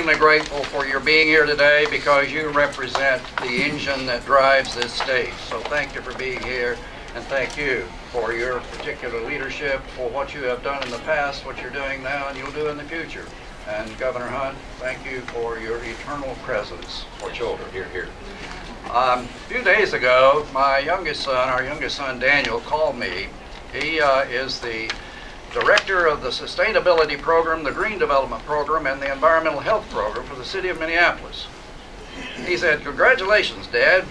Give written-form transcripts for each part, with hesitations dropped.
extremely grateful for your being here today because you represent the engine that drives this state. So thank you for being here, and thank you for your particular leadership, for what you have done in the past, what you're doing now, and you'll do in the future. And Governor Hunt, thank you for your eternal presence for children. Here. A few days ago, our youngest son Daniel, called me. He is the director of the Sustainability Program, the Green Development Program, and the Environmental Health Program for the city of Minneapolis. He said, "Congratulations, Dad."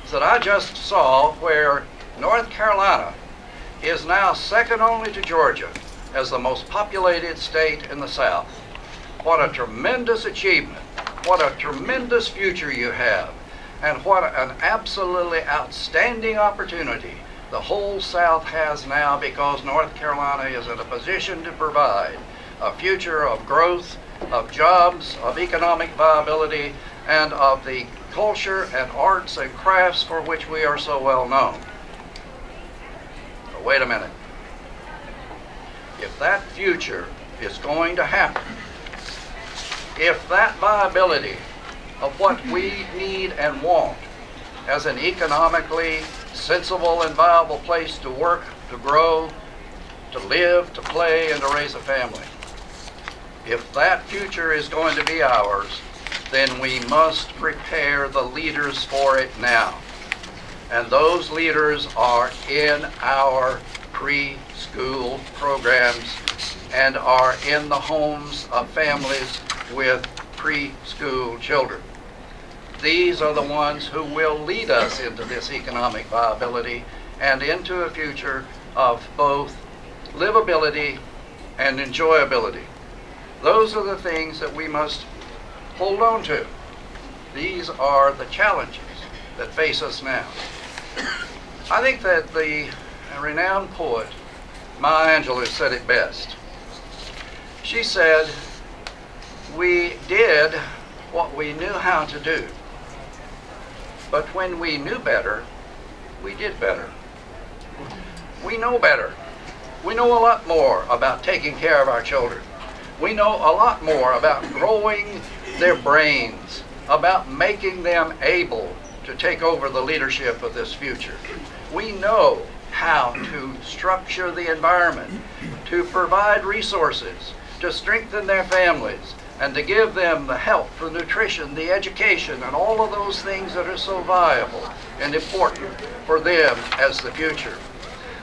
He said, "I just saw where North Carolina is now second only to Georgia as the most populated state in the South. What a tremendous achievement. What a tremendous future you have. And what an absolutely outstanding opportunity the whole South has now, because North Carolina is in a position to provide a future of growth, of jobs, of economic viability, and of the culture and arts and crafts for which we are so well known." But wait a minute. If that future is going to happen, if that viability of what we need and want as an economically sensible and viable place to work, to grow, to live, to play, and to raise a family, if that future is going to be ours, then we must prepare the leaders for it now. And those leaders are in our preschool programs and are in the homes of families with preschool children. These are the ones who will lead us into this economic viability and into a future of both livability and enjoyability. Those are the things that we must hold on to. These are the challenges that face us now. I think that the renowned poet Maya Angelou said it best. She said, "We did what we knew how to do, but when we knew better, we did better." We know better. We know a lot more about taking care of our children. We know a lot more about growing their brains, about making them able to take over the leadership of this future. We know how to structure the environment, to provide resources, to strengthen their families, and to give them the health, the nutrition, the education, and all of those things that are so valuable and important for them as the future.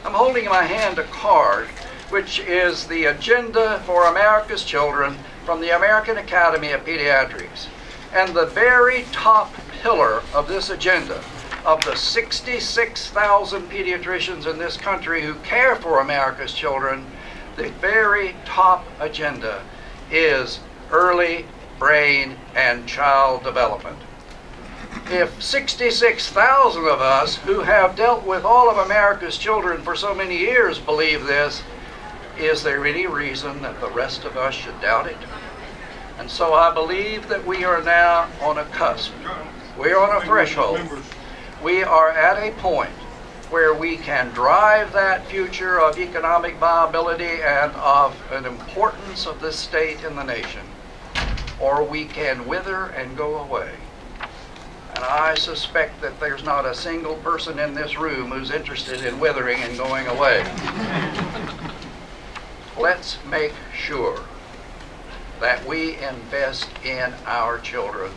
I'm holding in my hand a card which is the Agenda for America's Children from the American Academy of Pediatrics. And the very top pillar of this agenda, of the 66,000 pediatricians in this country who care for America's children, the very top agenda is early brain and child development. If 66,000 of us who have dealt with all of America's children for so many years believe this, is there any reason that the rest of us should doubt it? And so I believe that we are now on a cusp. We are on a threshold. We are at a point where we can drive that future of economic viability and of an importance of this state in the nation, or we can wither and go away. And I suspect that there's not a single person in this room who's interested in withering and going away. Let's make sure that we invest in our children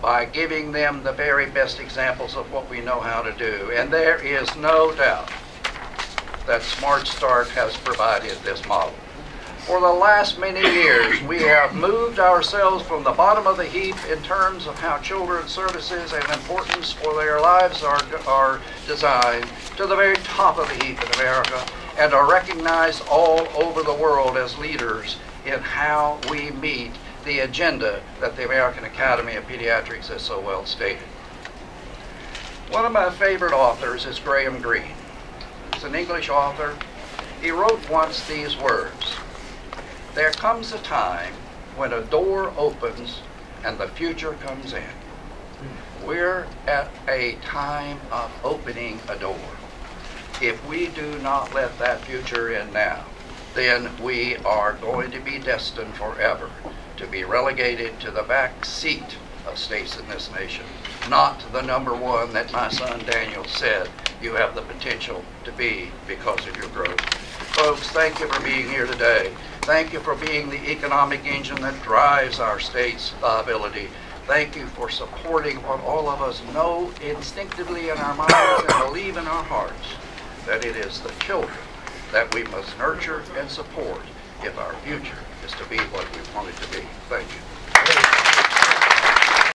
by giving them the very best examples of what we know how to do. And there is no doubt that Smart Start has provided this model. For the last many years, we have moved ourselves from the bottom of the heap in terms of how children's services and importance for their lives are designed to the very top of the heap in America, and are recognized all over the world as leaders in how we meet the agenda that the American Academy of Pediatrics has so well stated. One of my favorite authors is Graham Greene. He's an English author. He wrote once these words: "There comes a time when a door opens and the future comes in." We're at a time of opening a door. If we do not let that future in now, then we are going to be destined forever to be relegated to the back seat of states in this nation, not the number one that my son Daniel said you have the potential to be because of your growth. Folks, thank you for being here today. Thank you for being the economic engine that drives our state's ability. Thank you for supporting what all of us know instinctively in our minds and believe in our hearts, that it is the children that we must nurture and support if our future is to be what we want it to be. Thank you.